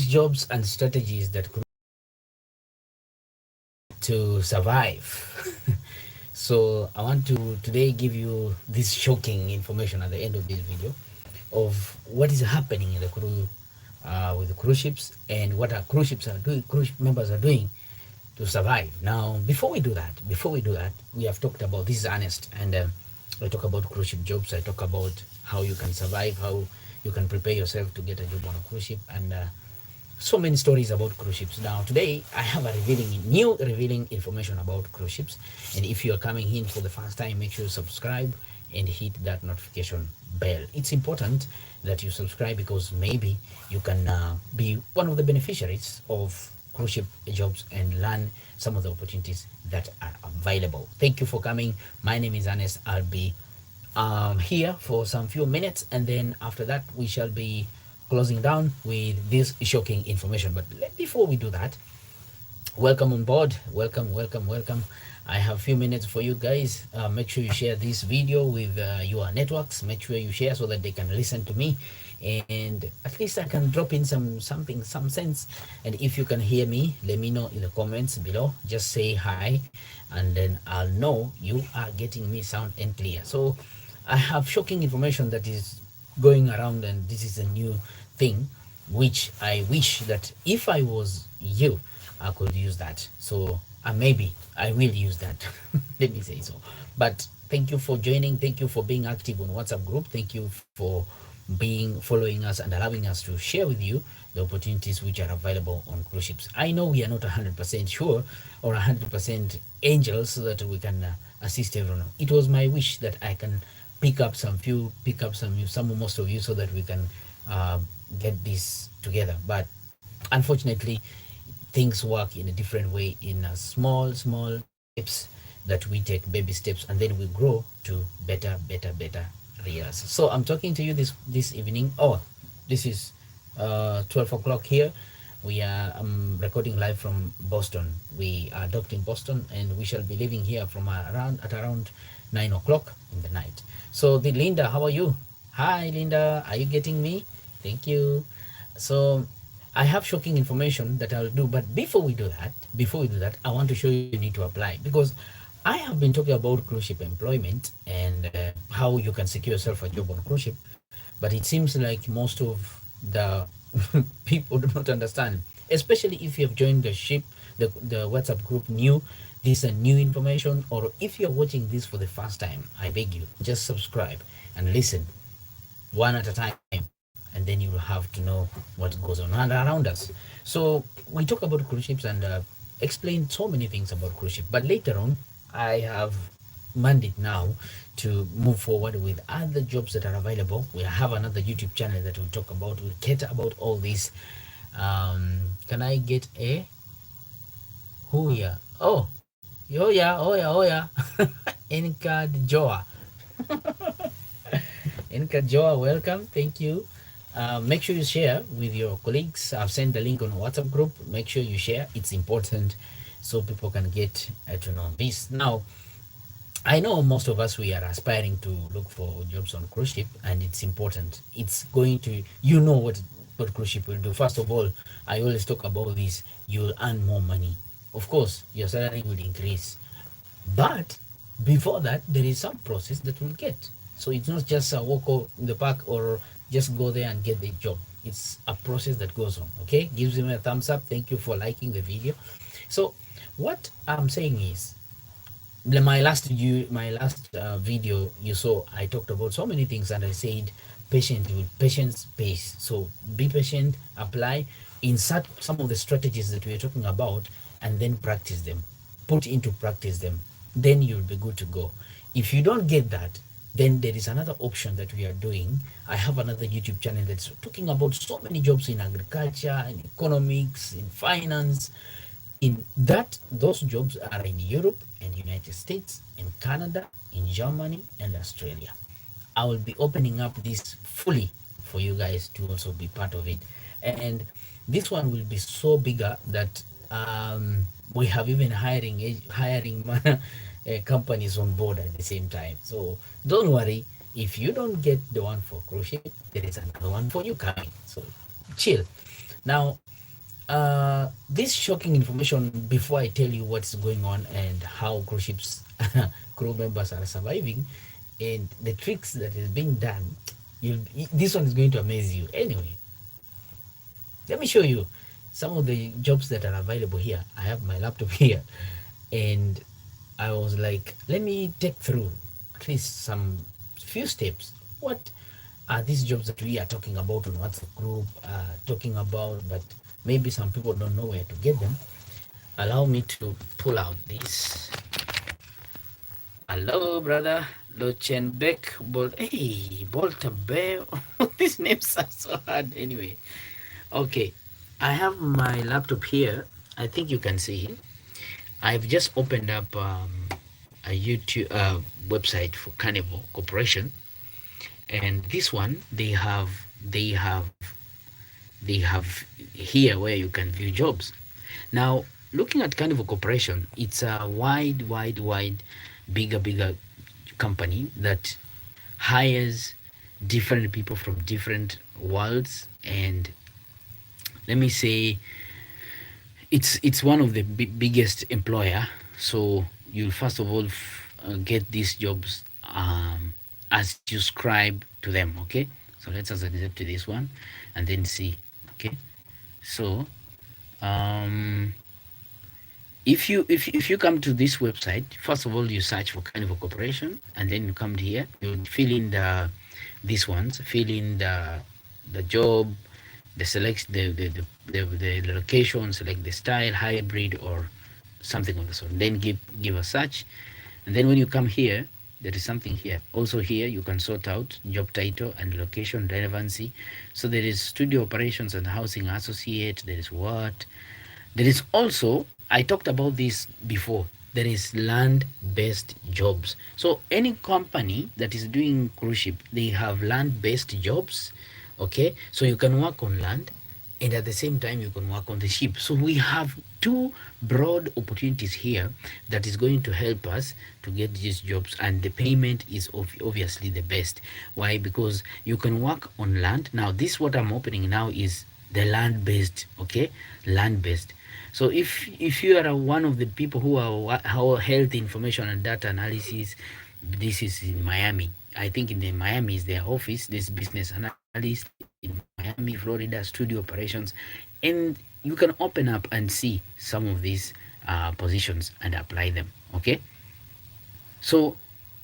jobs and strategies that could to survive. So I want to today give you this shocking information at the end of this video of what is happening in the crew with the cruise ships and what our cruise ships are doing, cruise members are doing to survive. Now, before we do that, we have talked about this is honest, and I talk about cruise ship jobs. I talk about how you can survive, how you can prepare yourself to get a job on a cruise ship, and so many stories about cruise ships. Now, today I have a revealing information about cruise ships. And if you are coming in for the first time, make sure you subscribe and hit that notification bell. It's important that you subscribe because maybe you can be one of the beneficiaries of cruise ship jobs and learn some of the opportunities that are available. Thank you for coming. My name is Ernest. I'll be here for some few minutes, and then after that we shall be closing down with this shocking information. But before we do that, welcome on board. Welcome. I have a few minutes for you guys. Make sure you share this video with your networks. Make sure you share so that they can listen to me, and at least I can drop in some sense. And if you can hear me, let me know in the comments below. Just say hi, and then I'll know you are getting me sound and clear. So I have shocking information that is going around, and this is a new thing which I wish that if I was you, I could use that. So maybe I will use that. Let me say so. But thank you for joining. Thank you for being active on WhatsApp group. Thank you for following us and allowing us to share with you the opportunities which are available on cruise ships. I know we are not 100% sure or 100% angels so that we can assist everyone. It was my wish that I can pick up some most of you, so that we can get this together. But unfortunately, things work in a different way, in a small steps that we take, baby steps, and then we grow to better results. So I'm talking to you this evening. Oh, this is 12 o'clock here. I'm recording live from Boston. We are docked in Boston, and we shall be leaving here from around 9 o'clock in the night. So Linda, how are you? Hi Linda, are you getting me? Thank you. So I have shocking information that I'll do, but before we do that, I want to show you need to apply, because I have been talking about cruise ship employment and how you can secure yourself a job on cruise ship, but it seems like most of the people do not understand, especially if you have joined the WhatsApp group new. This is a new information, or if you're watching this for the first time, I beg you, just subscribe and listen one at a time, and then you will have to know what goes on around us. So we talk about cruise ships and explain so many things about cruise ship, but later on I have mandate now to move forward with other jobs that are available. We have another YouTube channel that we talk about, we cater about all this. Can I get a who here? Oh yeah. 𝐒𝐶𝐾𝐄. 𝐒𝐶𝐾𝐄, welcome. Thank you. Make sure you share with your colleagues. I've sent the link on WhatsApp group. Make sure you share. It's important so people can get to know this. Now, I know most of us, we are aspiring to look for jobs on cruise ship, and it's important. It's going to, what cruise ship will do. First of all, I always talk about this. You'll earn more money. Of course, your salary will increase. But before that, there is some process that we'll get. So it's not just a walk in the park or just go there and get the job. It's a process that goes on. Okay, gives me a thumbs up. Thank you for liking the video. So what I'm saying is, my last video you saw, I talked about so many things, and I said patience pays. So be patient, apply, insert some of the strategies that we are talking about, and then practice them, put into practice them, then you'll be good to go. If you don't get that, then there is another option that we are doing. I have another YouTube channel that's talking about so many jobs in agriculture, in economics, in finance. Those jobs are in Europe and United States, in Canada, in Germany, and Australia. I will be opening up this fully for you guys to also be part of it. And this one will be so bigger that we have even hiring companies on board at the same time. So don't worry, if you don't get the one for cruise ship, there is another one for you coming. So chill. Now, This shocking information before I tell you what's going on and how cruise ships crew members are surviving and the tricks that is being done. This one is going to amaze you. Anyway, let me show you some of the jobs that are available here. I have my laptop here, and I was like, let me take through at least some few steps. What are these jobs that we are talking about on WhatsApp group, talking about, but maybe some people don't know where to get them. Allow me to pull out this. Hello, brother. Lochenbeck Bolt. Hey, Bolter Bear. These names are so hard. Anyway, okay. I have my laptop here. I think you can see it. I've just opened up a YouTube website for Carnival Corporation, and this one they have here where you can view jobs. Now, looking at Carnival Corporation, it's a wide, bigger company that hires different people from different worlds, and let me say it's one of the biggest employer. So you first of all get these jobs as you subscribe to them. Okay, so let's accept to this one and then see. Okay, so um if you come to this website, first of all you search for Carnival Corporation, and then you come here, you fill in these ones, fill in the job, the select the location, select the style, hybrid or something of the sort, then give a search. And then when you come here, there is something here. Also here you can sort out job title and location relevancy. So there is studio operations and housing associate, there is what, there is also, I talked about this before, there is land-based jobs. So any company that is doing cruise ship, they have land-based jobs. Okay, so you can work on land and at the same time you can work on the ship. So we have two broad opportunities here that is going to help us to get these jobs, and the payment is obviously the best. Why? Because you can work on land. Now this what I'm opening now is the land-based. Okay, land-based. So if you are one of the people who are health information and data analysis, this is in Miami. I think in the Miami is their office, this business analyst in Miami, Florida, studio operations. And you can open up and see some of these positions and apply them. Okay. So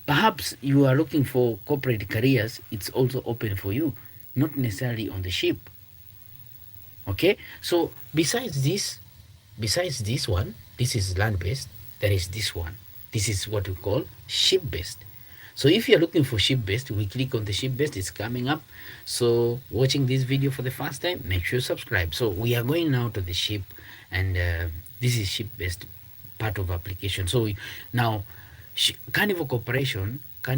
perhaps you are looking for corporate careers, it's also open for you, not necessarily on the ship. Okay. So besides this one, this is land-based, there is this one. This is what we call ship-based. So if you're looking for ship-based, we click on the ship-based, it's coming up. So watching this video for the first time, make sure you subscribe. So we are going now to the ship, and this is ship-based part of application. So now Carnival Corporation, let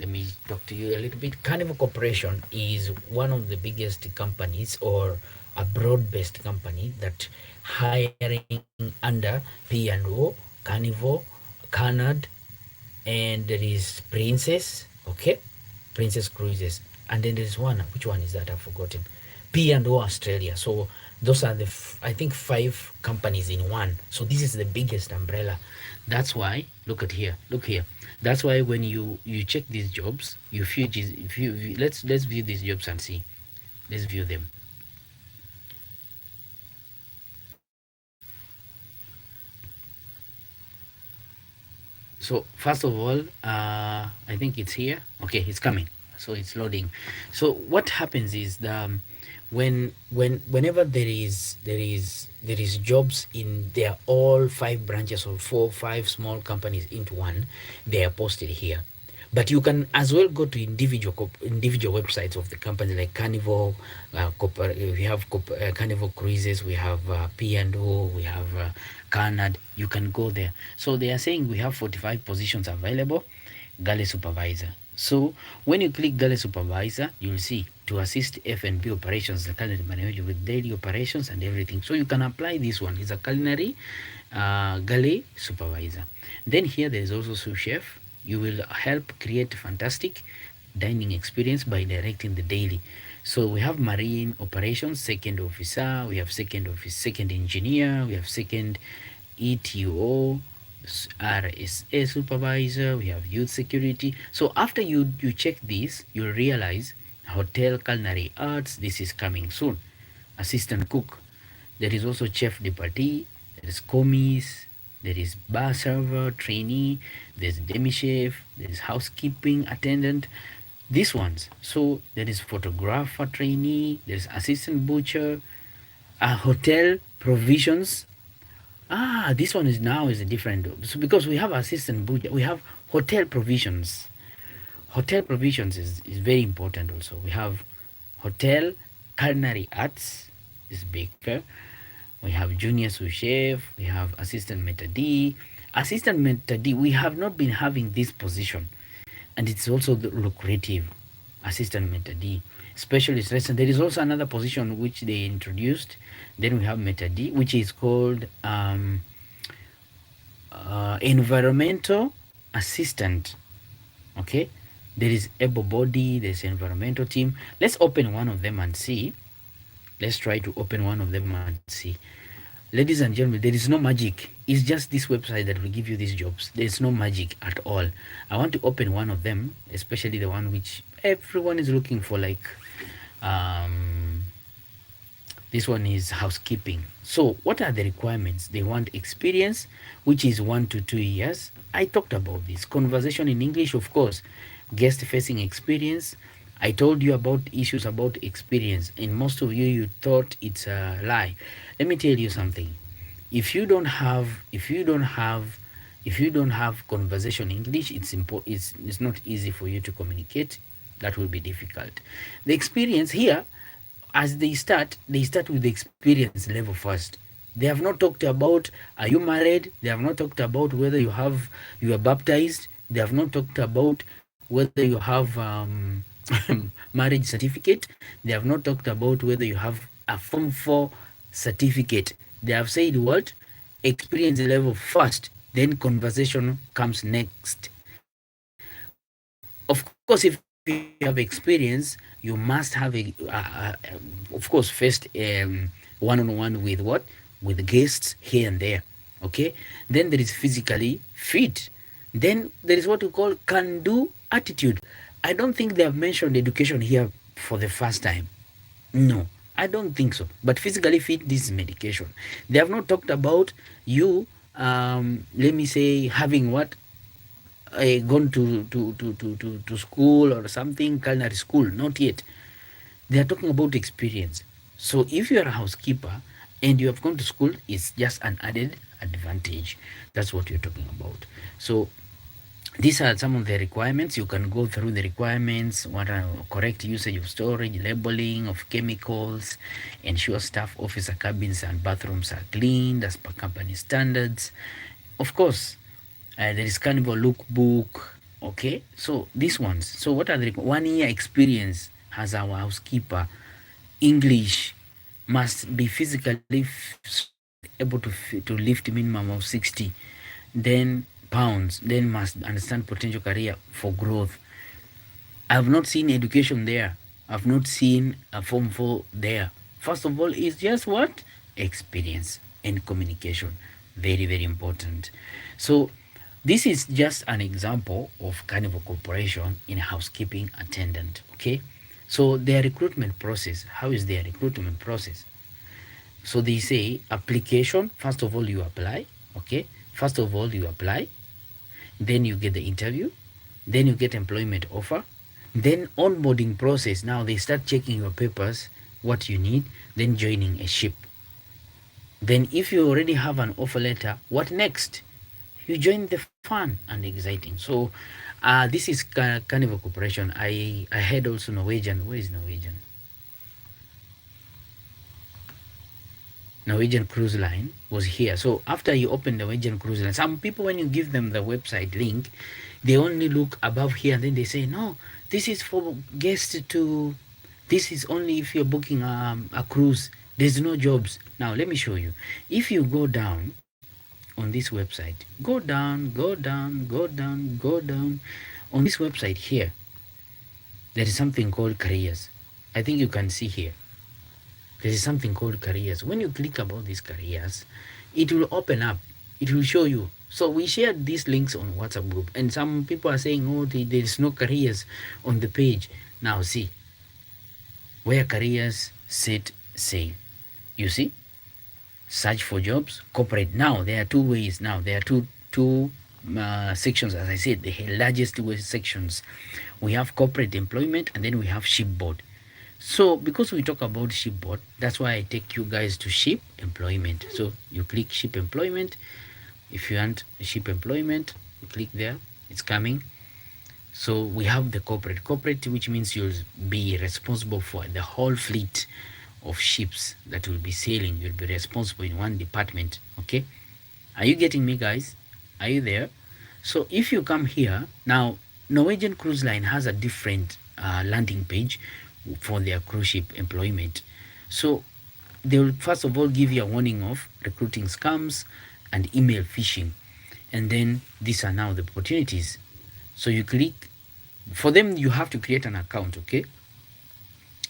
me talk to you a little bit. Carnival Corporation is one of the biggest companies, or a broad-based company that hiring under P&O, Carnival, Canad, and there is Princess, okay, Princess Cruises, and then there's one, which one is that? I've forgotten. P&O Australia. So those are the I think 5 companies in one. So this is the biggest umbrella. That's why look here. That's why when you check these jobs, if you let's view these jobs and see. Let's view them. So first of all, I think it's here. Okay, it's coming. So it's loading. So what happens is whenever there is jobs in their all 5 branches or 4-5 small companies into one, they are posted here. But you can as well go to individual websites of the company, like Carnival. We have Carnival Cruises, we have P&O, we have Canad. You can go there. So they are saying we have 45 positions available. Galley supervisor. So when you click galley supervisor, you'll see to assist F&B operations, the culinary manager with daily operations and everything. So you can apply this one. It's a culinary galley supervisor. Then here there is also sous chef. You will help create fantastic dining experience by directing the daily. So we have marine operations, second officer, we have second engineer, we have second ETO, RSA supervisor, we have youth security. So after you check this, you'll realize hotel culinary arts, this is coming soon. Assistant cook. There is also chef de partie, there is commis, there is bar server, trainee, there's demi chef, there is housekeeping attendant, these ones. So there is photographer trainee, there's assistant butcher, hotel provisions. This one is now is a different. So because we have assistant butcher, we have hotel provisions. Hotel provisions is very important also. We have hotel culinary arts is baker. We have junior sous chef. We have assistant maitre d'. Assistant maitre d', we have not been having this position, and it's also lucrative. Assistant maitre d', specialist restaurant. There is also another position which they introduced. Then we have maitre d', which is called environmental assistant. Okay, there is able body, there's environmental team. Let's open one of them and see. Let's try to open one of them and see. Ladies and gentlemen, there is no magic. It's just this website that will give you these jobs. There's no magic at all. I want to open one of them, especially the one which everyone is looking for, like this one is housekeeping. So what are the requirements? They want experience, which is 1 to 2 years. I talked about this. Conversation in English, of course. Guest facing experience. I told you about issues about experience, and most of you thought it's a lie. Let me tell you something. If you don't have conversation English, it's not easy for you to communicate. That will be difficult. The experience here, as they start with the experience level first. They have not talked about, are you married? They have not talked about whether you are baptized. They have not talked about whether you have marriage certificate. They have not talked about whether you have a Form 4 certificate. They have said what? Experience level first, then conversation comes next. Of course, if you have experience, you must have of course, first one-on-one with what? With guests here and there. Okay, then there is physically fit. Then there is what we call can-do attitude. I don't think they have mentioned education here for the first time. No, I don't think so. But physically fit, this is medication. They have not talked about you, let me say, having what? Gone to school or something, culinary school. Not yet. They are talking about experience. So if you are a housekeeper and you have gone to school, it's just an added advantage. That's what you're talking about. So these are some of the requirements. You can go through the requirements. What are correct usage of storage, labeling of chemicals, ensure staff officer cabins and bathrooms are cleaned as per company standards. Of course, there is carnival lookbook. Okay, so these ones. So what are the 1 year experience as our housekeeper? English, must be physically able to lift minimum of 60. Then pounds, then must understand potential career for growth. I have not seen education there. I've not seen a Form 4 there. First of all, it's just what? Experience and communication. Very, very important. So this is just an example of kind of a corporation in housekeeping attendant. Okay, so their recruitment process, how is their recruitment process? So they say application. First of all, you apply. Okay, first of all you apply, then you get the interview, then you get employment offer, then onboarding process. Now they start checking your papers, what you need, then joining a ship. Then if you already have an offer letter, what next? You join the fun and exciting. So this is kind of a corporation. I had also Norwegian. Where is Norwegian? Norwegian Cruise Line was here. So after you open the Norwegian Cruise Line, some people, when you give them the website link, they only look above here and then they say, no, this is for guests to, this is only if you're booking a cruise. There's no jobs. Now let me show you. If you go down on this website, go down. On this website here, there is something called careers. I think you can see here, there is something called careers. When you click about these careers, it will open up, it will show you. So we shared these links on WhatsApp group, and some people are saying, oh, there is no careers on the page. Now see, where careers sit say, you see, search for jobs, corporate. Now there are two ways. Now there are two sections. As I said, the largest two sections. We have corporate employment, and then we have shipboard. So because we talk about shipboard, that's why I take you guys to ship employment. So you click ship employment. If you want ship employment, you click there, it's coming. So we have the corporate, which means you'll be responsible for the whole fleet of ships that will be sailing. You'll be responsible in one department. Okay, are you getting me, guys? Are you there? So if you come here now, Norwegian Cruise Line has a different landing page for their cruise ship employment. So they will first of all give you a warning of recruiting scams and email phishing, and then these are now the opportunities. So you click. For them, you have to create an account. Okay,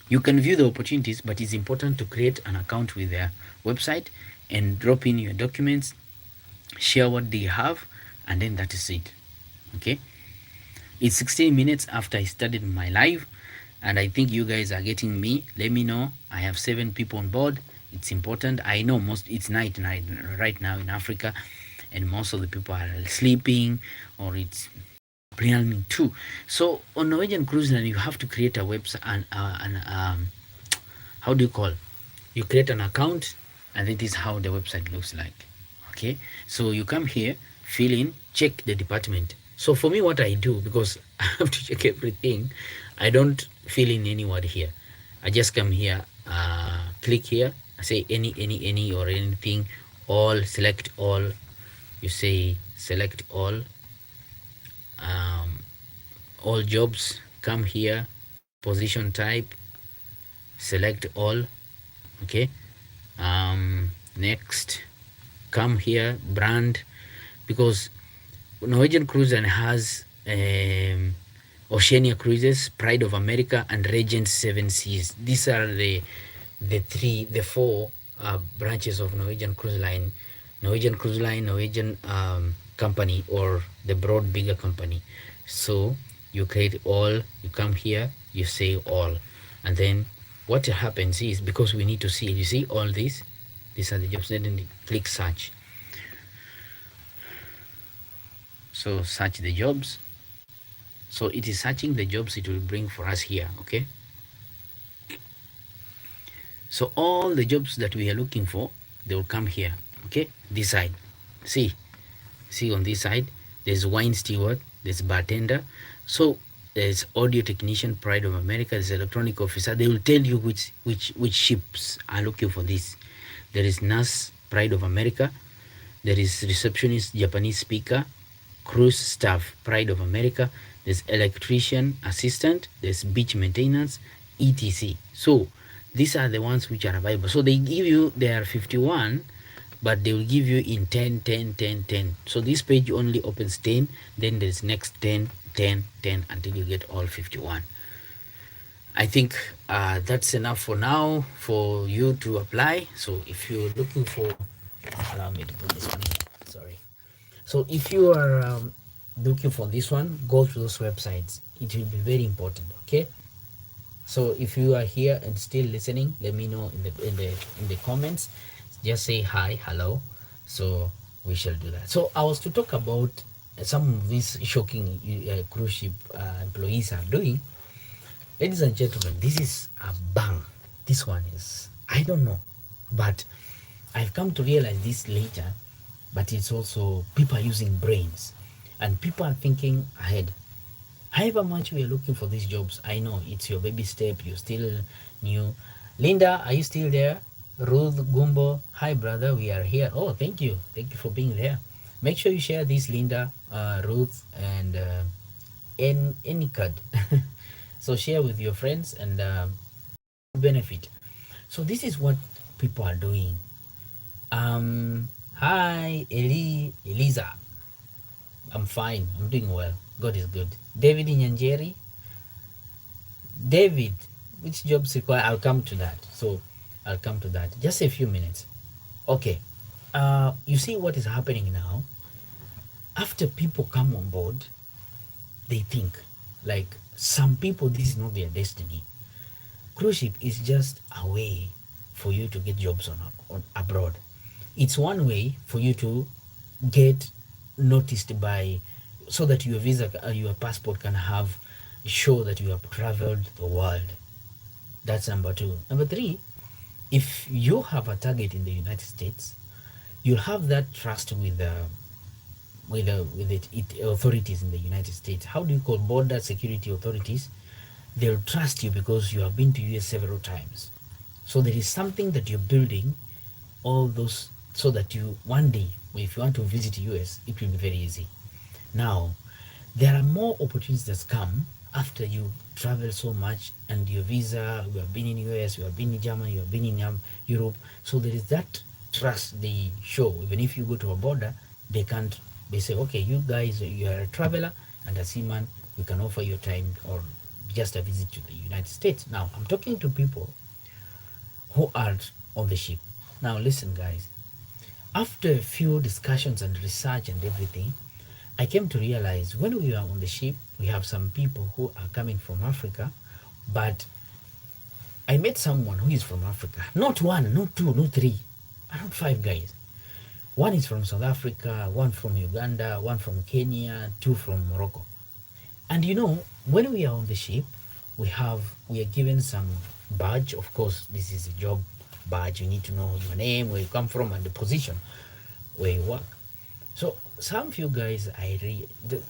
you can view the opportunities, but it's important to create an account with their website and drop in your documents, share what they have, and then that is it. Okay, it's 16 minutes after I started my live, and I think you guys are getting me. Let me know. I have 7 people on board. It's important. I know it's night right now in Africa, and most of the people are sleeping, or it's planning too. So on Norwegian Cruise Line, you have to create a website and how do you call? You create an account, and it is how the website looks like. Okay, so you come here, fill in, check the department. So for me, what I do, because I have to check everything, I don't fill in any word here. I just come here, click here, I say any or anything, all, select all. You say select all jobs. Come here, position type, select all. Okay, next, come here, brand, because Norwegian Cruise Line has Oceania Cruises, Pride of America, and Regent 7 Seas. These are the four branches of Norwegian Cruise Line. Norwegian Cruise Line, Norwegian company, or the broad bigger company. So you create all, you come here, you say all, and then what happens is, because we need to see, you see all these are the jobs, then you click search. So search the jobs. So it is searching the jobs it will bring for us here. Okay, so all the jobs that we are looking for, they will come here. Okay, this side, see on this side, there's wine steward, there's bartender, so there's audio technician, Pride of America, there's electronic officer. They will tell you which ships are looking for this. There is nurse, Pride of America. There is receptionist, Japanese speaker. Cruise staff, Pride of America. There's electrician assistant, there's beach maintenance, etc. So these are the ones which are available. So they give you, there are 51, but they will give you in 10, 10, 10, 10. So this page only opens 10, then there's next 10, 10, 10, until you get all 51. I think that's enough for now for you to apply. So if you're looking for, allow me to put this one here, sorry. So if you are looking for this one, go to those websites. It will be very important. Okay, so if you are here and still listening, let me know in the comments. Just say hi, hello, so we shall do that. So I was to talk about some of these shocking cruise ship employees are doing. Ladies and gentlemen, this is a bang. This one is, I don't know, but I've come to realize this later. But it's also, people are using brains, and people are thinking ahead. However much we are looking for these jobs, I know it's your baby step, you're still new. Linda, are you still there? Ruth, Gumbo, hi brother, we are here. Oh, thank you for being there. Make sure you share this, Linda, Ruth, and Enikad. So share with your friends and benefit. So this is what people are doing. Hi, Eliza. I'm fine. I'm doing well. God is good. David Nyanjeri. David, which jobs require. I'll come to that. So I'll come to that. Just a few minutes. Okay. You see what is happening now? After people come on board, they think like some people, this is not their destiny. Cruise ship is just a way for you to get jobs on abroad. It's one way for you to get noticed by, so that your visa, your passport can have show that you have traveled the world. That's number two. Number three, if you have a target in the United States, you'll have that trust with the authorities in the United States. How do you call border security authorities? They'll trust you because you have been to US several times. So there is something that you're building, all those, so that you one day, if you want to visit US, it will be very easy. Now, there are more opportunities that come after you travel so much and your visa, you have been in US, you have been in Germany, you have been in Europe. So there is that trust they show. Even if you go to a border, they say, okay, you guys, you are a traveler and a seaman, we can offer you time or just a visit to the United States. Now, I'm talking to people who are on the ship. Now, listen, guys. After a few discussions and research and everything, I came to realize when we are on the ship, we have some people who are coming from Africa, but I met someone who is from Africa. Not one, not two, not three, around 5 guys. One is from South Africa, one from Uganda, one from Kenya, 2 from Morocco. And you know, when we are on the ship, we are given some badge. Of course, this is a job badge. You need to know your name, where you come from, and the position where you work. So some few guys,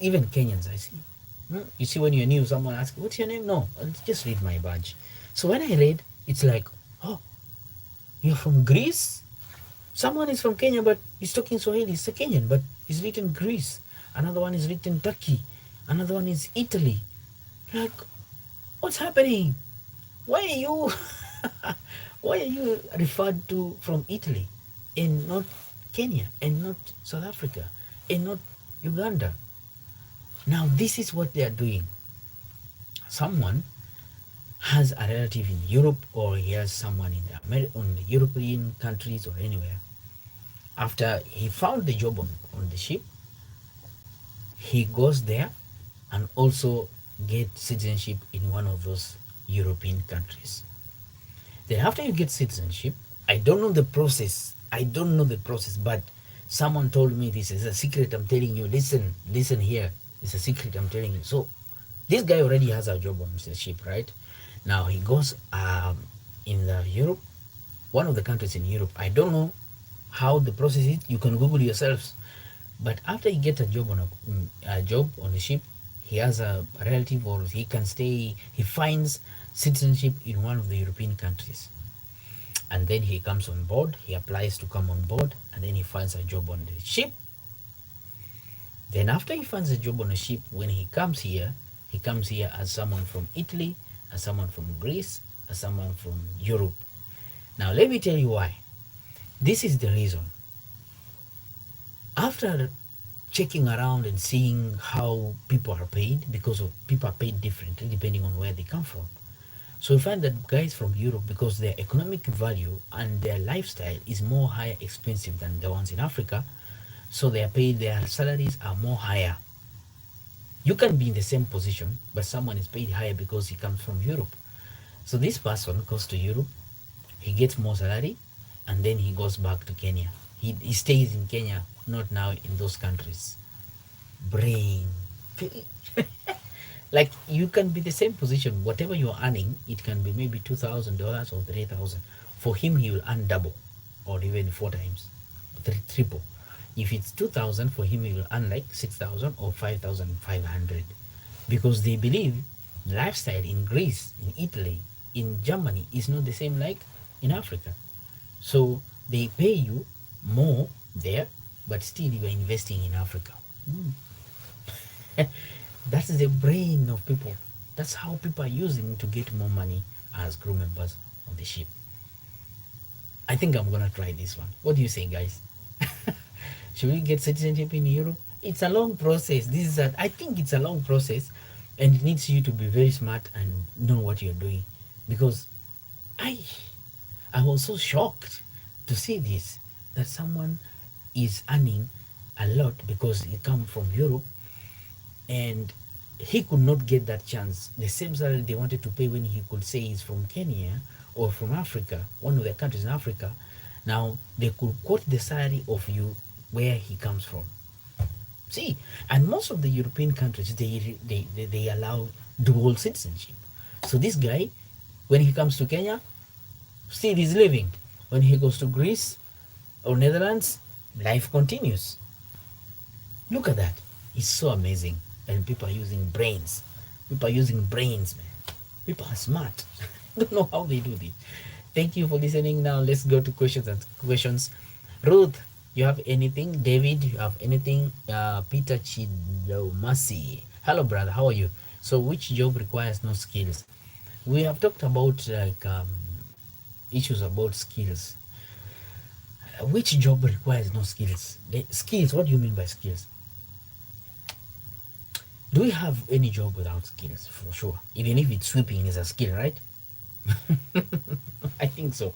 even Kenyans, I see. You see, when you're new, someone asks, what's your name? No, I'll just read my badge. So when I read, it's like, oh, you're from Greece? Someone is from Kenya, but he's talking Swahili. He's a Kenyan, but he's written Greece. Another one is written Turkey. Another one is Italy. Like, what's happening? Why are you why are you referred to from Italy and not Kenya and not South Africa and not Uganda? Now this is what they are doing. Someone has a relative in Europe, or he has someone in the European countries or anywhere. After he found the job on the ship, he goes there and also get citizenship in one of those European countries. Then after you get citizenship, I don't know the process, but someone told me this is a secret. I'm telling you, listen here, it's a secret, I'm telling you. So this guy already has a job on the ship, right? Now he goes in the Europe, one of the countries in Europe. I don't know how the process is. You can Google yourselves. But after he gets a job on the ship, he has a relative, or he can stay. He finds citizenship in one of the European countries, and then he comes on board. He applies to come on board, and then he finds a job on the ship. Then after he finds a job on the ship, when he comes here as someone from Italy, as someone from Greece, as someone from Europe. Now let me tell you why. This is the reason. After checking around and seeing how people are paid, because people are paid differently depending on where they come from. So we find that guys from Europe, because their economic value and their lifestyle is more higher expensive than the ones in Africa, so their salaries are more higher. You can be in the same position, but someone is paid higher because he comes from Europe. So this person goes to Europe, he gets more salary, and then he goes back to Kenya. He stays in Kenya, not now in those countries. Brain. Like, you can be the same position, whatever you're earning, it can be maybe $2,000 or $3,000. For him, he will earn double, or even 4 times, triple. If it's 2,000, for him, he will earn like 6,000 or 5,500, because they believe lifestyle in Greece, in Italy, in Germany is not the same like in Africa. So they pay you more there, but still you are investing in Africa. That's the brain of people. That's how people are using to get more money as crew members on the ship. I think I'm gonna try this one. What do you say, guys? Should we get citizenship in Europe? It's a long process. I think it's a long process, and it needs you to be very smart and know what you're doing, because I I was so shocked to see this, that someone is earning a lot because he come from Europe, and he could not get that chance. The same salary they wanted to pay when he could say he's from Kenya or from Africa, one of the countries in Africa. Now they could quote the salary of you where he comes from. See, and most of the European countries, they allow dual citizenship. So this guy, when he comes to Kenya, still he's living. When he goes to Greece or Netherlands, life continues. Look at that. It's so amazing. And people are using brains. People are using brains, man. People are smart. I don't know how they do this. Thank you for listening. Now let's go to questions. Ruth, you have anything? David, you have anything? Peter Chidomasi. Hello, brother. How are you? So, which job requires no skills? We have talked about issues about skills. Which job requires no skills? The skills. What do you mean by skills? Do we have any job without skills? For sure. Even if it's sweeping is a skill, right? I think so.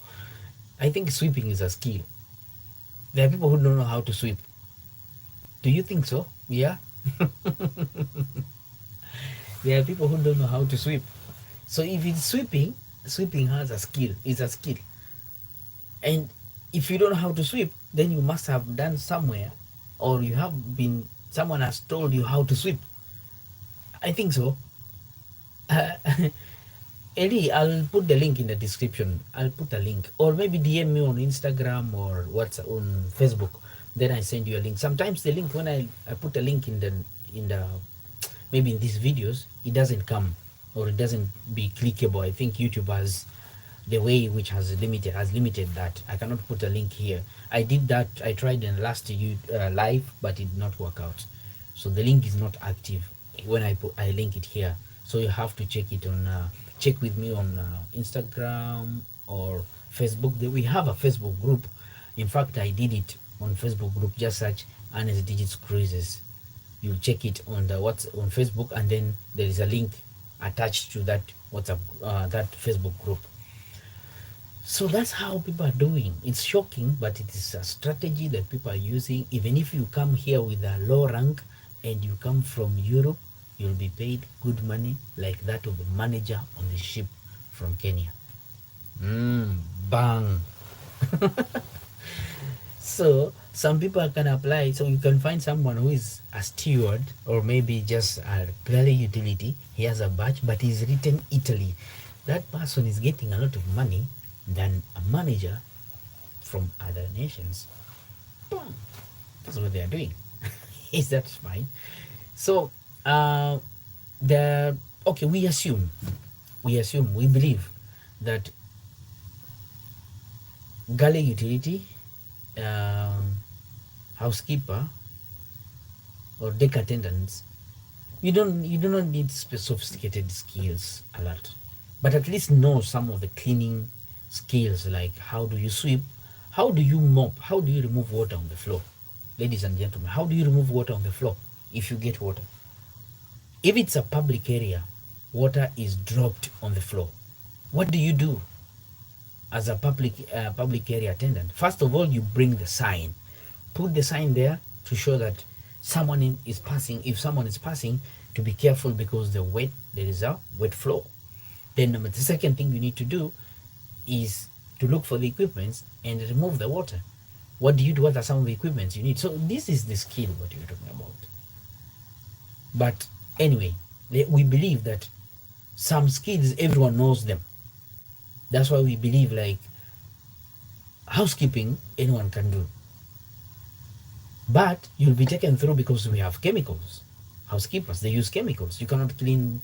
I think sweeping is a skill. There are people who don't know how to sweep. Do you think so? Yeah. There are people who don't know how to sweep. So if it's sweeping, sweeping has a skill. It's a skill. And if you don't know how to sweep, then you must have done somewhere, or you have been, someone has told you how to sweep. I think so. Eddie, I'll put the link in the description. I'll put a link, or maybe DM me on Instagram or what's on Facebook. Then I send you a link. Sometimes the link, when I put a link in the maybe in these videos, it doesn't come, or it doesn't be clickable. I think YouTube has the way which has limited that. I cannot put a link here. I did that. I tried in last live, but it did not work out. So the link is not active when I link it here. So you have to check it on check with me on Instagram or Facebook. We have a Facebook group. In fact, I did it on Facebook group. Just search ARNEST Digits Cruises. You'll check it on the what's on Facebook, and then there is a link attached to that WhatsApp that Facebook group. So that's how people are doing. It's shocking, but it is a strategy that people are using. Even if you come here with a low rank and you come from Europe, you'll be paid good money like that of the manager on the ship from Kenya. Bang. So some people can apply. So you can find someone who is a steward, or maybe just a purely utility. He has a badge, but he's written Italy. That person is getting a lot of money than a manager from other nations. Boom. That's what they are doing. Is that fine? So okay, we believe that galley utility, housekeeper, or deck attendants, you do not need sophisticated skills a lot, but at least know some of the cleaning skills, like how do you sweep, how do you mop, how do you remove water on the floor. Ladies and gentlemen, how do you remove water on the floor if you get water? If it's a public area, water is dropped on the floor. What do you do as a public area attendant? First of all, you bring the sign. Put the sign there to show that someone is passing. If someone is passing, to be careful because there is a wet floor. Then the second thing you need to do is to look for the equipments and remove the water. What do you do? What are some of the equipments you need? So this is the skill what you're talking about. But anyway, we believe that some skills, everyone knows them. That's why we believe like housekeeping, anyone can do. But you'll be taken through because we have chemicals. Housekeepers, they use chemicals. You cannot clean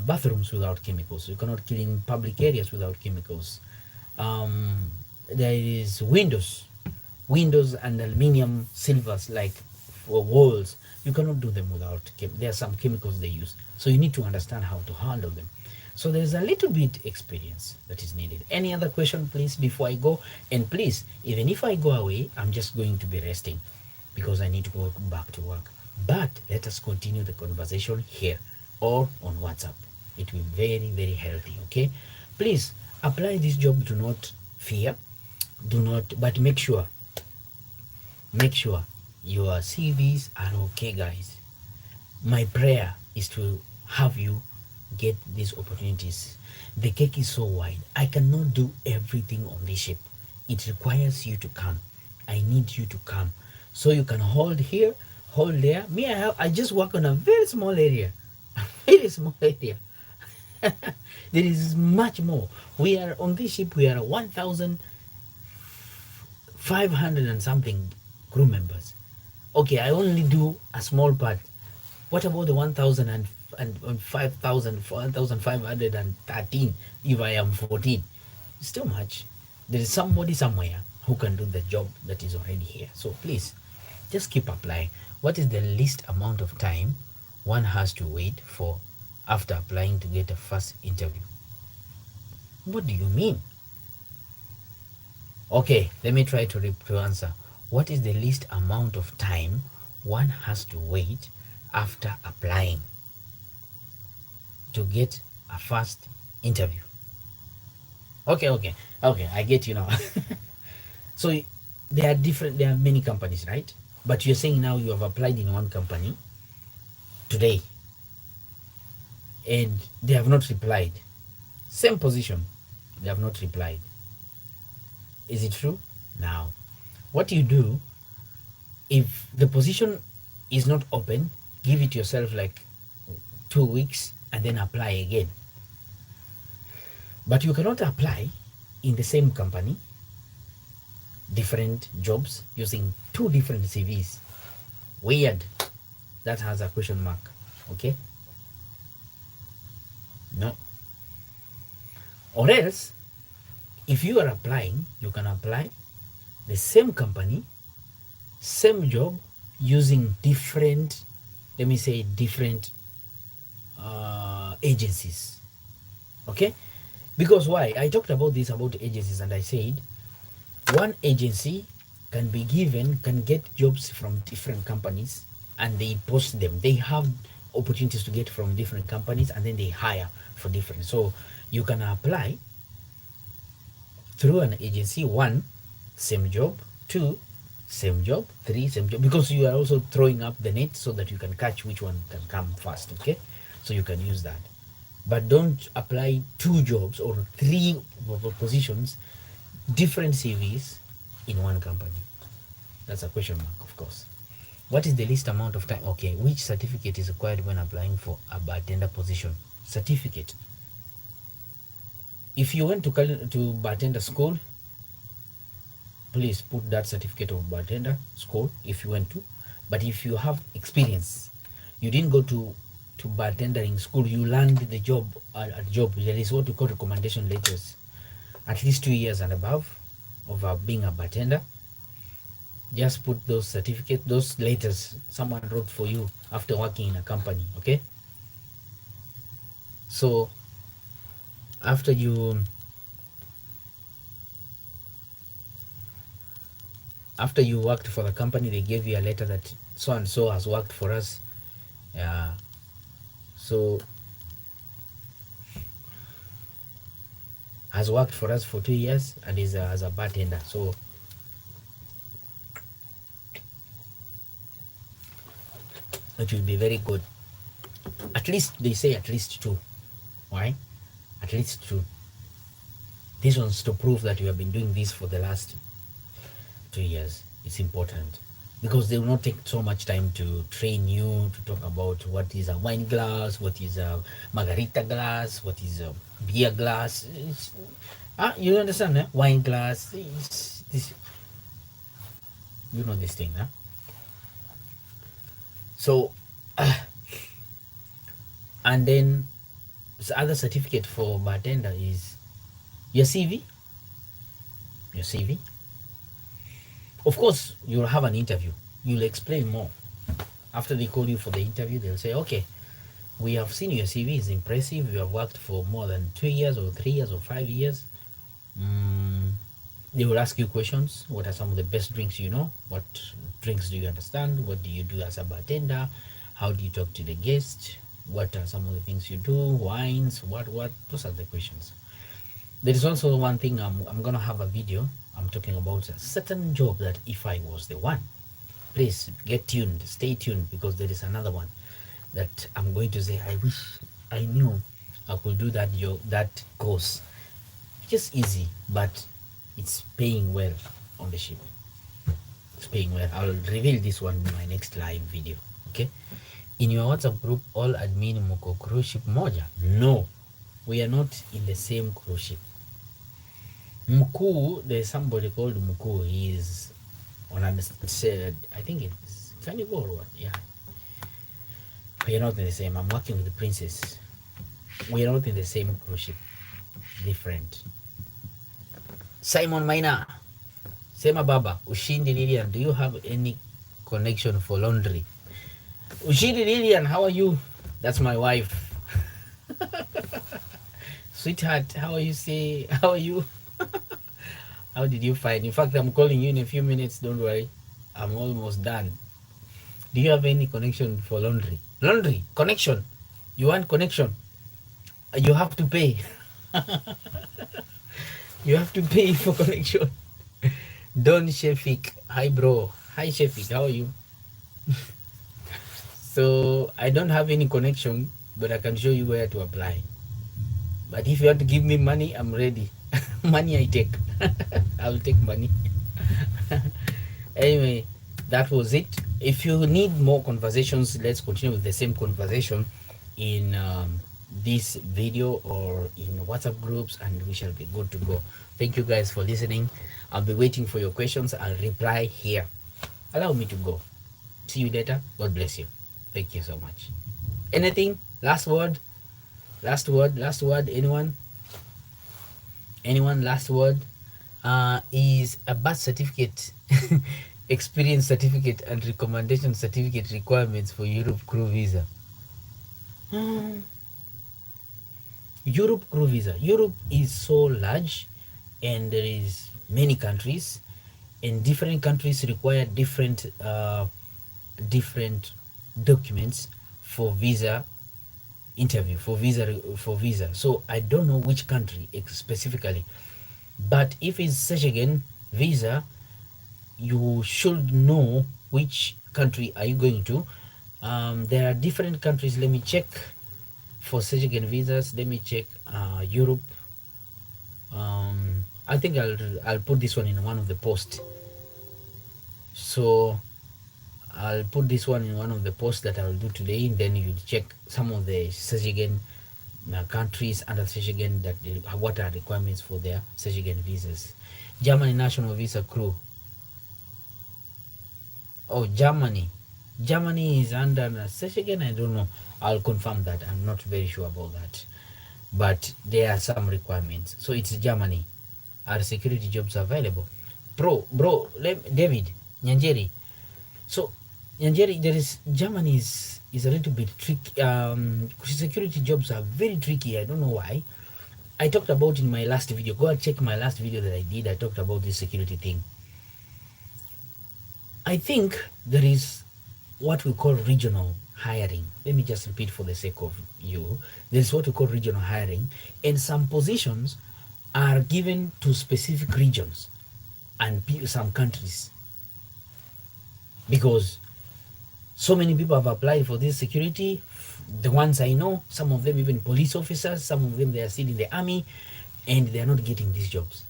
bathrooms without chemicals. You cannot clean public areas without chemicals. There is windows and aluminium, silvers, like for walls. You cannot do them without there are some chemicals they use. So you need to understand how to handle them. So there's a little bit experience that is needed. Any other question, please, before I go? And please, even if I go away, I'm just going to be resting because I need to go back to work. But let us continue the conversation here or on WhatsApp. It will be very, very healthy, okay? please apply this job. Do not fear, do not, but make sure your CVs are okay, guys. My prayer is to have you get these opportunities. The cake is so wide. I cannot do everything on this ship. It requires you to come. I need you to come. So you can hold here, hold there. Me, I just work on a very small area. A very small area. There is much more. We are on this ship, we are 1,500 and something crew members. Okay, I only do a small part. What about the 1,000 and 5,000, 1,513 if I am 14? It's too much. There is somebody somewhere who can do the job that is already here. So please, just keep applying. What is the least amount of time one has to wait for after applying to get a first interview? What do you mean? Okay, let me try to answer. What is the least amount of time one has to wait after applying to get a first interview? Okay, I get you now. So there are many companies, right? But you're saying now you have applied in one company today and they have not replied. Same position, they have not replied. Is it true? Now, what you do, if the position is not open, give it yourself like 2 weeks and then apply again. But you cannot apply in the same company, different jobs, using 2 different CVs. Weird. That has a question mark. Okay? No. Or else, if you are applying, you can apply the same company, same job, using different, let me say, different agencies. Okay? Because why? I talked about this, about agencies, and I said one agency can get jobs from different companies and they post them. They have opportunities to get from different companies and then they hire for different. So you can apply through an agency. 1, same job. 2, same job. 3, same job. Because you are also throwing up the net so that you can catch which one can come first. Okay? So you can use that. But don't apply 2 jobs or 3 positions, different CVs in one company. That's a question mark, of course. What is the least amount of time? Okay, which certificate is required when applying for a bartender position? Certificate. If you went to bartender school, please put that certificate of bartender school if you went to. But if you have experience, you didn't go to bartendering school, you learned the job at job. There is what we call recommendation letters, at least 2 years and above of being a bartender. Just put those certificates, those letters someone wrote for you after working in a company. Okay, so after you worked for the company, they gave you a letter that so and so has worked for us. So has worked for us for 2 years and is as a bartender. So it will be very good. At least they say at least 2. Why? At least 2. This one's to prove that you have been doing this for the last 2 years. It's important because they will not take so much time to train you, to talk about what is a wine glass, what is a margarita glass, what is a beer glass. You understand, eh? Wine glass. This, you know this thing, huh? So, and then the other certificate for bartender is your CV. Your CV. Of course, you'll have an interview. You'll explain more. After they call you for the interview, they'll say, okay, we have seen your CV is impressive. You have worked for more than 2 years or 3 years or 5 years. They will ask you questions. What are some of the best drinks you know? What drinks do you understand? What do you do as a bartender? How do you talk to the guest? What are some of the things you do? Wines? What? Those are the questions. There is also one thing I'm gonna have a video. I'm talking about a certain job that if I was the one, please get tuned, stay tuned, because there is another one that I'm going to say. I wish I knew I could do that job, that course. Just easy, but it's paying well on the ship. It's paying well. I'll reveal this one in my next live video. Okay. In your WhatsApp group, all admin muko cruise ship moja? No, we are not in the same cruise ship. Mkuu, there's somebody called Mkuu. He is on a said, I think it's Carnival or what? Yeah. We are not in the same. I'm working with the princess. We are not in the same cruise ship. Different. Simon Maina, Sema Baba, Ushindi Lilian, do you have any connection for laundry? Ushindi Lilian, how are you? That's my wife. Sweetheart, how are you? Say, how are you? How did you find? In fact, I'm calling you in a few minutes. Don't worry. I'm almost done. Do you have any connection for laundry? Laundry, connection. You want connection? You have to pay. You have to pay for connection. Don Shefik. Hi, bro. Hi, Shefik. How are you? So, I don't have any connection, but I can show you where to apply. But if you want to give me money, I'm ready. Money I take. I'll take money. Anyway, that was it. If you need more conversations, let's continue with the same conversation in this video or in WhatsApp groups, and we shall be good to go. Thank you guys for listening. I'll be waiting for your questions. I'll reply here. Allow me to go. See you later. God bless you. Thank you so much. Anything? Last word? Last word? Last word? Anyone? Anyone? Last word? Is a birth certificate, experience certificate, and recommendation certificate requirements for Europe crew visa? Europe crew visa. Europe is so large, and there is many countries, and different countries require different different documents for visa interview, for visa. So I don't know which country specifically, but if it's 𝐶𝐶𝐺 visa, you should know which country are you going to. There are different countries. Let me check for 𝐶𝐺 visas. Let me check Europe. I think I'll put this one in one of the posts. So I'll put this one in one of the posts that I will do today, and then you check some of the 𝐶𝐺 countries under 𝐶𝐺 that what are requirements for their 𝐶𝐺 visas. Germany national visa crew. Oh, Germany is under 𝐶𝐺. I don't know. I'll confirm that. I'm not very sure about that, but there are some requirements. So it's Germany. Are security jobs available? Bro, David Nyanjeri. So Nyanjeri, there is Germany is a little bit tricky. Security jobs are very tricky. I don't know why. I talked about in my last video. Go and check my last video that I did. I talked about this security thing. I think there is what we call regional hiring. Let me just repeat for the sake of you. There's what we call regional hiring, and some positions are given to specific regions and some countries, because so many people have applied for this security. The ones I know, some of them even police officers, some of them they are still in the army, and they are not getting these jobs.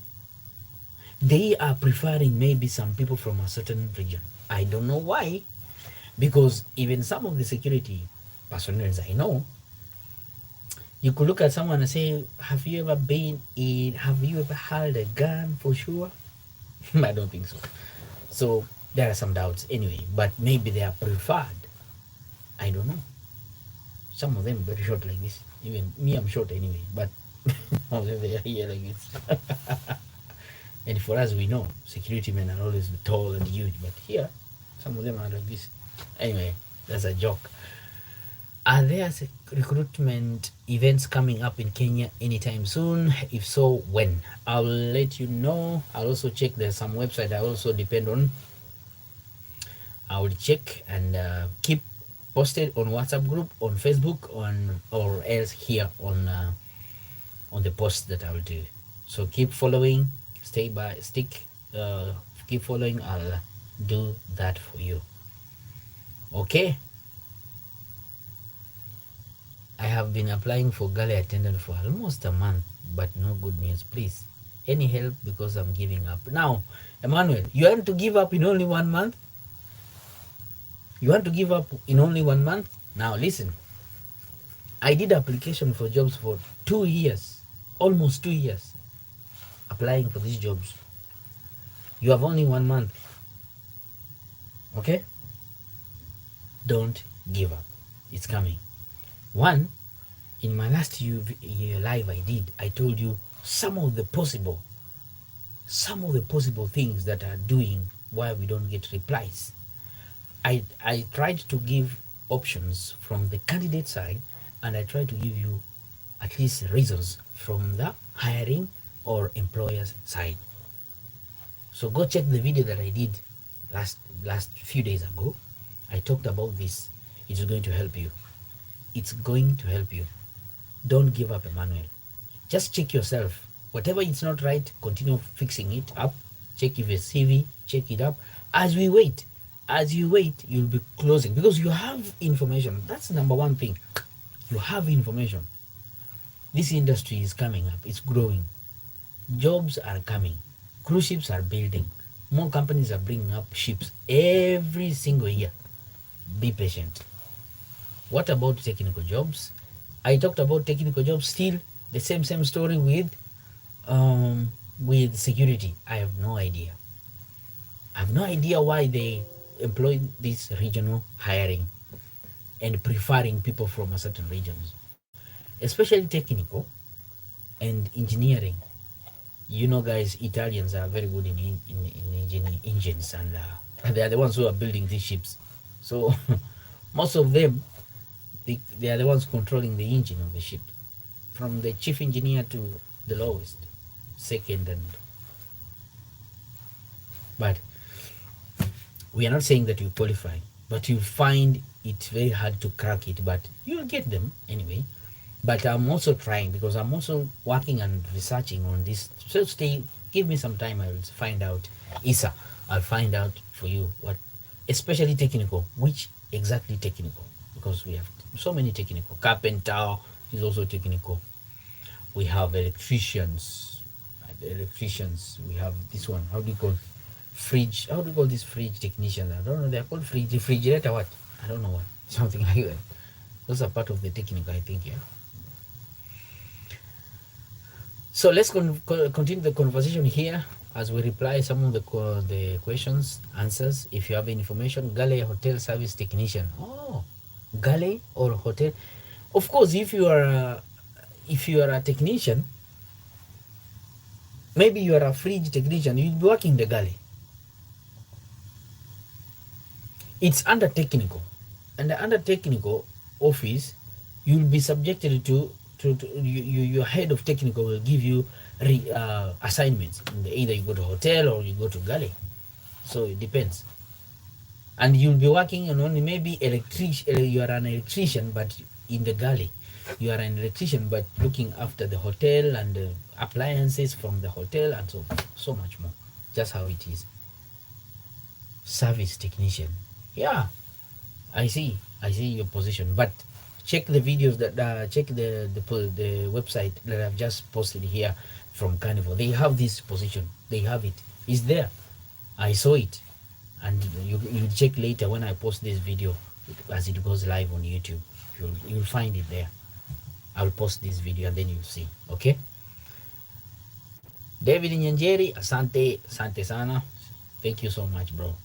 They are preferring maybe some people from a certain region. I don't know why, because even some of the security personnel I know, you could look at someone and say, have you ever held a gun for sure? I don't think so. So there are some doubts anyway, but maybe they are preferred. I don't know. Some of them very short like this. Even me, I'm short anyway, but some of them they are here like this. And for us, we know security men are always tall and huge, but here, some of them are like this. Anyway, that's a joke. Are there recruitment events coming up in Kenya anytime soon? If so, when? I'll let you know. I'll also check. There's some website I also depend on. I will check and keep posted on WhatsApp group, on Facebook, or else here on the post that I will do. So keep following, keep following. I'll do that for you. Okay. I have been applying for galley attendant for almost a month, but no good news. Please, any help, because I'm giving up. Now, Emmanuel, you want to give up in only 1 month? You want to give up in only 1 month? Now listen, I did application for jobs for 2 years, almost 2 years, applying for these jobs. You have only 1 month. Okay? Don't give up. It's coming. One, in my last year live I told you some of the possible things that are doing why we don't get replies. I tried to give options from the candidate side, and I tried to give you at least reasons from the hiring or employer's side. So go check the video that I did last few days ago. I talked about this. It's going to help you. It's going to help you. Don't give up, Emmanuel. Just check yourself. Whatever is not right, continue fixing it up. Check if it's CV, check it up. As you wait, you'll be closing, because you have information. That's the number one thing. You have information. This industry is coming up. It's growing. Jobs are coming. Cruise ships are building. More companies are bringing up ships every single year. Be patient. What about technical jobs? I talked about technical jobs. Still the same story with security. I have no idea. Why they employ this regional hiring and preferring people from a certain regions, especially technical and engineering. You know, guys, Italians are very good in engines, and they are the ones who are building these ships. So most of them, they are the ones controlling the engine of the ship, from the chief engineer to the lowest, second. But we are not saying that you qualify, but you find it very hard to crack it, but you'll get them anyway. But I'm also trying, because I'm also working and researching on this. So give me some time. I will find out. Isa, I'll find out for you what, especially technical, which exactly technical, because we have so many technical. Carpenter is also technical. We have electricians. We have this one. How do you call fridge? How do you call this fridge technicians? I don't know. They're called refrigerator. What? I don't know what. Something like that. Those are part of the technical, I think. Yeah. So let's continue the conversation here as we reply some of the questions, answers. If you have any information, galley hotel service technician. Oh, galley or hotel. Of course, if you are a technician, maybe you are a fridge technician, you'll be working the galley. It's under technical, and under technical office, you'll be subjected to your head of technical will give you assignments. Either you go to hotel or you go to galley. So it depends. And you'll be working on only maybe you are an electrician, but in the galley. You are an electrician, but looking after the hotel and the appliances from the hotel, and so much more. Just how it is. Service technician. Yeah, I see your position, but check the videos check the website that I've just posted here from Carnival. They have this position. They have it. It's there. I saw it, and you check later when I post this video as it goes live on YouTube. You'll find it there. I'll post this video and then you'll see. Okay. David Nyanjeri, asante sana. Thank you so much, bro.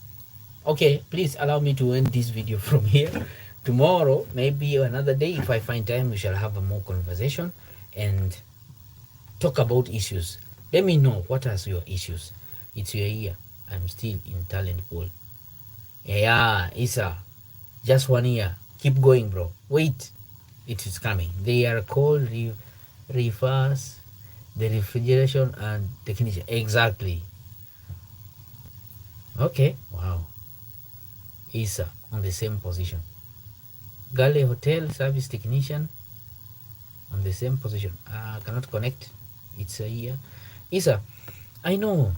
Okay, please allow me to end this video from here. Tomorrow, maybe another day, if I find time, we shall have a more conversation and talk about issues. Let me know what are your issues. It's your year. I'm still in talent pool. Yeah, Isa, just 1 year. Keep going, bro. Wait, it is coming. They are called refers, the refrigeration and technician. Exactly. Okay. Wow. Isa on the same position. Galley hotel service technician on the same position. Cannot connect. It's a year. Isa, I know,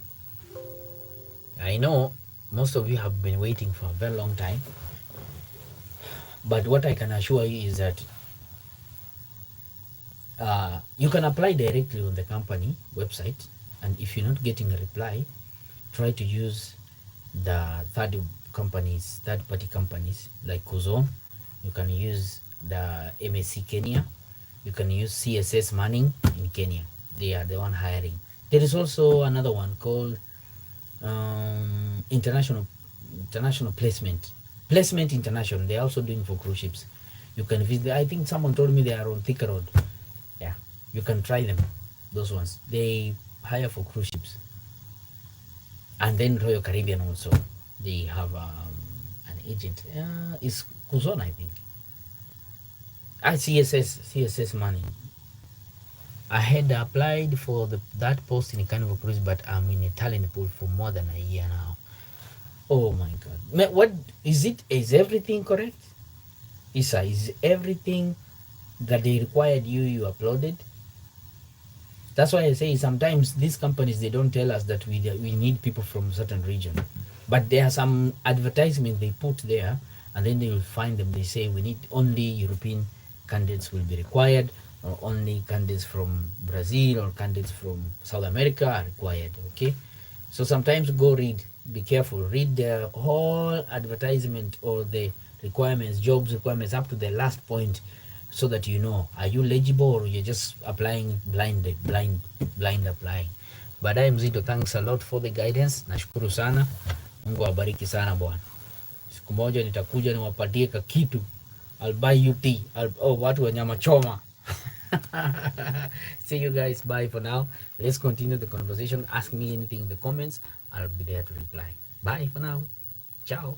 I know most of you have been waiting for a very long time, but what I can assure you is that you can apply directly on the company website, and if you're not getting a reply, try to use the third party companies like Kuzon. You can use the MSC Kenya. You can use CSS Manning in Kenya. They are the one hiring. There is also another one called international placement international. They are also doing for cruise ships. You can visit. I think someone told me they are on Thika Road. Yeah, you can try them. Those ones they hire for cruise ships, and then Royal Caribbean also. They have an agent. Is Kuzon, I think. CSS money. I had applied for that post in Carnival Cruise, but I'm in a talent pool for more than a year now. Oh my God! What is it? Is everything correct? Isa, is everything that they required you uploaded? That's why I say sometimes these companies, they don't tell us that we need people from a certain region, but there are some advertisements they put there, and then they will find them. They say we need only European candidates will be required, or only candidates from Brazil or candidates from South America are required. Okay, so sometimes go read. Be careful. Read the whole advertisement or the requirements, jobs requirements up to the last point, so that you know, are you legible or you're just applying blind applying. Baadaye Mzito, thanks a lot for the guidance. Nashukuru sana. Mungu awabariki sana bwana. Siku moja nitakuja niwapatie ka kitu. I'll buy you tea. Watu wa nyama choma. See you guys. Bye for now. Let's continue the conversation. Ask me anything in the comments. I'll be there to reply. Bye for now. Ciao.